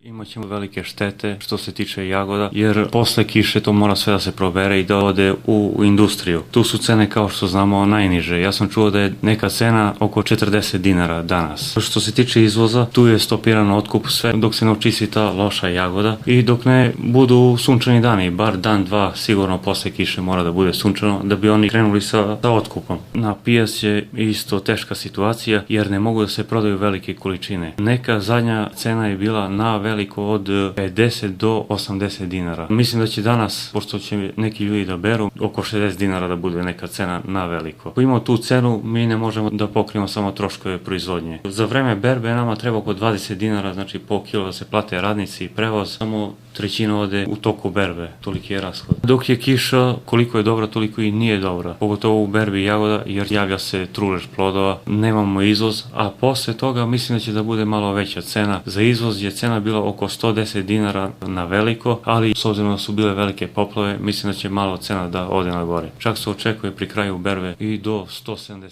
Imaćemo velike štete što se tiče jagoda, jer posle kiše to mora sve da se probere i da ode u industriju. Tu su cene, kao što znamo, najniže. Ja sam čuo da je neka cena oko 40 dinara danas. Što se tiče izvoza, tu je stopiran otkup sve dok se ne očisti ta loša jagoda i dok ne budu sunčani dani, bar dan, dva, sigurno posle kiše mora da bude sunčano, da bi oni krenuli sa otkupom. Na pijaci je isto teška situacija, jer ne mogu da se prodaju velike količine. Neka zadnja cena je bila na veliko od 50 do 80 dinara. Mislim da će danas, pošto će neki ljudi da beru, oko 60 dinara da bude neka cena na veliko. Ako imamo tu cenu, mi ne možemo da pokrijemo samo troškove proizvodnje. Za vreme berbe nama treba oko 20 dinara, znači po kilo da se plate radnici i prevoz, samo trećina ode u toku berbe, toliki je rashod. Dok je kiša, koliko je dobra, toliko i nije dobra, pogotovo u berbi jagoda, jer javlja se trulež plodova, nemamo izvoz, a posle toga mislim da će da bude malo veća cena. Za izvoz je cena bila oko 110 dinara na veliko, ali s obzirom da su bile velike poplave, mislim da će malo cena da ode na gore. Čak se očekuje pri kraju berbe i do 170 dinara.